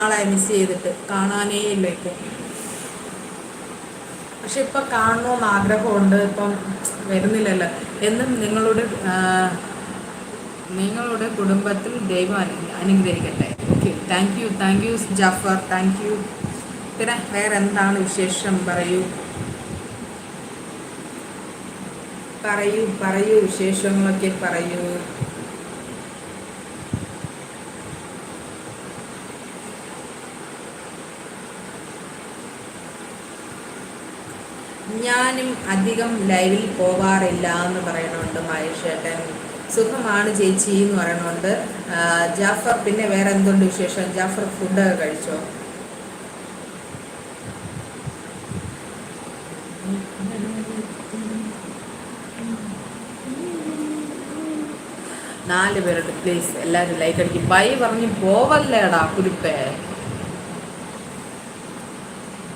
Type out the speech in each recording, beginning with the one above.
ആളെ മിസ് ചെയ്തിട്ട് കാണാനേ ഇല്ല ഇപ്പം. പക്ഷെ ഇപ്പം കാണണമെന്ന് ആഗ്രഹമുണ്ട്, ഇപ്പം വരുന്നില്ലല്ലോ. എന്നും നിങ്ങളുടെ കുടുംബത്തിൽ ദൈവം അനുഗ്രഹിക്കട്ടെ. Okay, thank you Jafar, thank you. പിന്നെ വേറെ എന്താണ് വിശേഷം? പറയൂ പറയൂ പറയൂ വിശേഷങ്ങളൊക്കെ പറയൂ. ഞാനും അധികം ലൈവിൽ പോവാറില്ല എന്ന് പറയണുണ്ട് മഹേഷേട്ടൻ. സുഖമാണ് ചേച്ചി എന്ന് പറയണുണ്ട് ജാഫർ. പിന്നെ വേറെ എന്തുണ്ട് വിശേഷം? ജാഫർ ഫുഡൊക്കെ കഴിച്ചോ? നാല് പേരുണ്ട്, പ്ലീസ് എല്ലാവരും ലൈക്ക് അടിക്കും. ബൈ പറഞ്ഞ് പോവല്ലേടാ കുരുപ്പേ.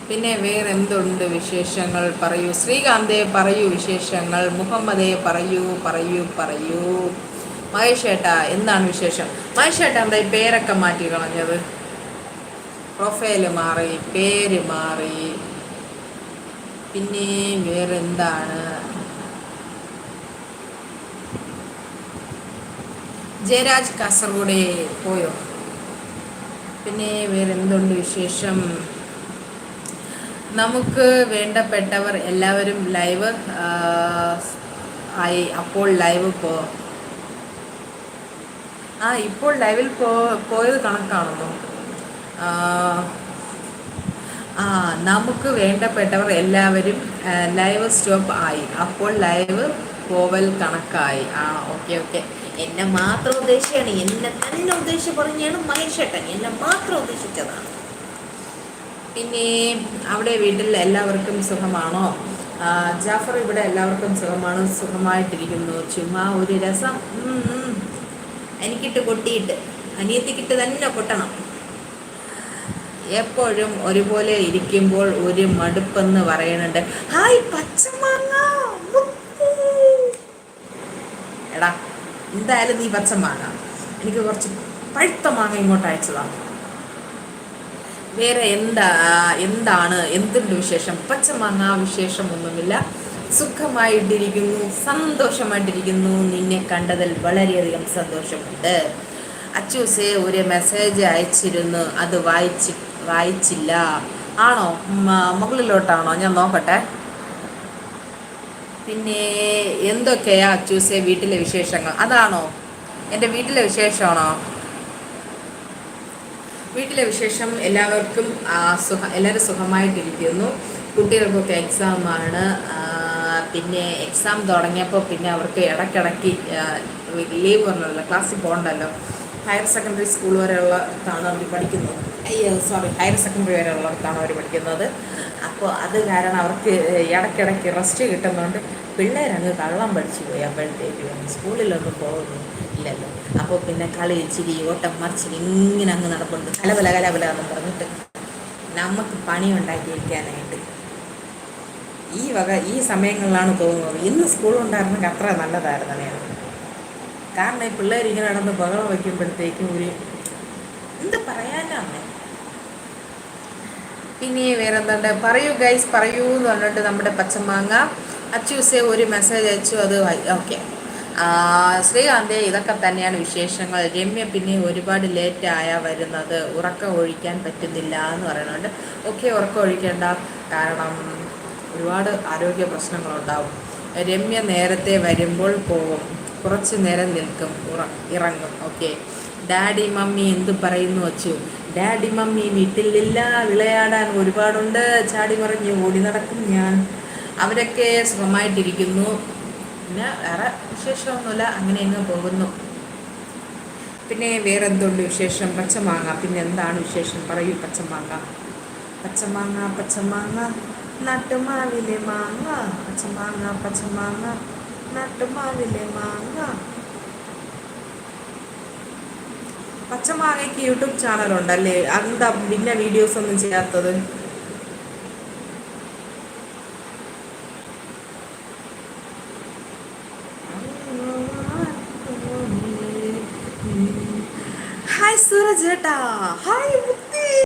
പിന്നെ വേറെ എന്തുണ്ട് വിശേഷങ്ങൾ? പറയൂ ശ്രീകാന്തേ, പറയൂ വിശേഷങ്ങൾ. മുഹമ്മദേ, പറയൂ പറയൂ പറയൂ. മഹേഷ് ഏട്ടാ എന്താണ് വിശേഷം? മഹേഷ് ഏട്ടാ എന്താ ഈ പേരൊക്കെ മാറ്റി കളഞ്ഞത്? പ്രൊഫൈല് മാറി, പേര് മാറി. പിന്നെ വേറെന്താണ്? ജയരാജ് കാസർഗോഡ് പോയോ? പിന്നെ വേറെന്തുണ്ട് വിശേഷം? നമുക്ക് വേണ്ടപ്പെട്ടവർ എല്ലാവരും ലൈവ് ആയി. അപ്പോൾ ലൈവ് ഇപ്പോൾ ലൈവിൽ പോയത് കണക്കാണെന്നോ? നമുക്ക് വേണ്ടപ്പെട്ടവർ എല്ലാവരും ലൈവ് സ്റ്റോപ്പ് ആയി. അപ്പോൾ ലൈവ് പോവൽ കണക്കായി. Okay okay. എന്നെ മാത്രം ഉദ്ദേശിച്ചാണ്, എന്നെ തന്നെ ഉദ്ദേശിച്ച് പറഞ്ഞാണ് മഹേഷേട്ടൻ, എന്നെ മാത്രം ഉദ്ദേശിച്ചതാണ്. പിന്നെ അവിടെ വീട്ടിൽ എല്ലാവർക്കും സുഖമാണോ? ജാഫർ, ഇവിടെ എല്ലാവർക്കും സുഖമാണ്, സുഖമായിട്ടിരിക്കുന്നു. ചുമ്മാ ഒരു രസം എനിക്കിട്ട് കൊട്ടിയിട്ട് അനിയത്തിക്കിട്ട് തന്നെ കൊട്ടണം. എപ്പോഴും ഒരുപോലെ ഇരിക്കുമ്പോൾ ഒരു മടുപ്പെന്ന് പറയുന്നുണ്ട്. ഹായ് പച്ചമാങ്ങ. എടാ എന്തായാലും നീ പച്ചമാങ്ങ, എനിക്ക് കുറച്ച് പഴുത്ത മാങ്ങ ഇങ്ങോട്ട് അയച്ചതാണ്. വേറെ എന്തുണ്ട് വിശേഷം? പച്ചമാങ്ങ വിശേഷം ഒന്നുമില്ല, സുഖമായിട്ടിരിക്കുന്നു, സന്തോഷമായിട്ടിരിക്കുന്നു. നിന്നെ കണ്ടതിൽ വളരെയധികം സന്തോഷമുണ്ട്. അച്ചൂസെ ഒരു മെസ്സേജ് അയച്ചിരുന്നു, അത് വായിച്ചില്ല. ആണോ? മുകളിലോട്ടാണോ? ഞാൻ നോക്കട്ടെ. പിന്നെ എന്തൊക്കെയാ അച്ചൂസെ വീട്ടിലെ വിശേഷങ്ങൾ? അതാണോ എൻ്റെ വീട്ടിലെ വിശേഷമാണോ? വീട്ടിലെ വിശേഷം എല്ലാവർക്കും എല്ലാവരും സുഖമായിട്ടിരിക്കുന്നു. കുട്ടികൾക്കൊക്കെ എക്സാമാണ്. പിന്നെ എക്സാം തുടങ്ങിയപ്പോൾ പിന്നെ അവർക്ക് ഇടയ്ക്കിടയ്ക്ക് ലീവ് വരണമല്ലോ, ക്ലാസ്സിൽ പോകണ്ടല്ലോ. ഹയർ സെക്കൻഡറി സ്കൂൾ വരെയുള്ളതാണ് അവർ പഠിക്കുന്നത്. ഹയർ സെക്കൻഡറി വരെയുള്ളതാണ് അവർ പഠിക്കുന്നത്. അപ്പോൾ അത് കാരണം അവർക്ക് ഇടയ്ക്കിടയ്ക്ക് റെസ്റ്റ് കിട്ടുന്നുണ്ട്. പിള്ളേരങ്ങ് കള്ളം പഠിച്ചു പോയി. അപ്പോഴത്തേക്ക് സ്കൂളിലൊന്നും പോകുന്നു ഇല്ലല്ലോ. അപ്പോൾ പിന്നെ കളി ചിരി ഓട്ടം മറിച്ചിരി ഇങ്ങനെ അങ്ങ് നടപ്പുണ്ട്. കലബല എന്ന് പറഞ്ഞിട്ട് നമുക്ക് പണി ഉണ്ടാക്കിയിരിക്കാനായിട്ട് ഈ സമയങ്ങളിലാണ് തോന്നുന്നത് ഇന്ന് സ്കൂളുണ്ടായിരുന്നെങ്കിൽ അത്ര നല്ലതായിരുന്നു. കാരണം ഈ പിള്ളേർ ഇങ്ങനെ നടന്ന് ബഹളം വയ്ക്കുമ്പോഴത്തേക്കും എന്ത് പറയാനാണ്. പിന്നെ വേറെ എന്തുണ്ട്? പറയൂ ഗൈസ്, പറയൂ എന്ന് പറഞ്ഞിട്ട് നമ്മുടെ പച്ചമാങ്ങ അച്ചൂസെ ഒരു മെസ്സേജ് അയച്ചു, അത് ഓക്കെ. ശ്രീകാന്തേ, ഇതൊക്കെ തന്നെയാണ് വിശേഷങ്ങൾ. രമ്യ പിന്നെ ഒരുപാട് ലേറ്റായാ വരുന്നത്, ഉറക്കം ഒഴിക്കാൻ പറ്റുന്നില്ല എന്ന് പറയുന്നുണ്ട്. ഓക്കെ, ഉറക്കം ഒഴിക്കേണ്ട, കാരണം ഒരുപാട് ആരോഗ്യ പ്രശ്നങ്ങളുണ്ടാവും. രമ്യ നേരത്തെ വരുമ്പോൾ പോകും, കുറച്ച് നേരം നിൽക്കും, ഇറങ്ങും. ഓക്കെ. ഡാഡി മമ്മി എന്ത് പറയുന്നു വച്ചു? ഡാഡി മമ്മി വീട്ടിലില്ല, വിളയാടാൻ ഒരുപാടുണ്ട്, ചാടി മറിഞ്ഞ് ഓടി നടക്കും ഞാൻ. അവരൊക്കെ സുഖമായിട്ടിരിക്കുന്നു. പിന്നെ വേറെ വിശേഷമൊന്നുമില്ല, അങ്ങനെ അങ്ങ് പോകുന്നു. പിന്നെ വേറെ എന്തുണ്ട് വിശേഷം? പച്ചമാങ്ങ, പിന്നെ എന്താണ് വിശേഷം? പറയൂ പച്ചമാങ്ങ. പച്ചമാങ്ങ പച്ചമാങ്ങ നട്ടുമാവിലെ മാങ്ങ, പച്ചമാങ്ങ പച്ചമാങ്ങ നട്ടുമാവിലെ മാങ്ങ. പച്ചമാങ്ങയ്ക്ക് യൂട്യൂബ് ചാനലുണ്ടല്ലേ? എന്താ പിന്നെ വീഡിയോസ് ഒന്നും ചെയ്യാത്തത്? ഹായ് സൂരജ് ഏട്ടാ, ഹായ്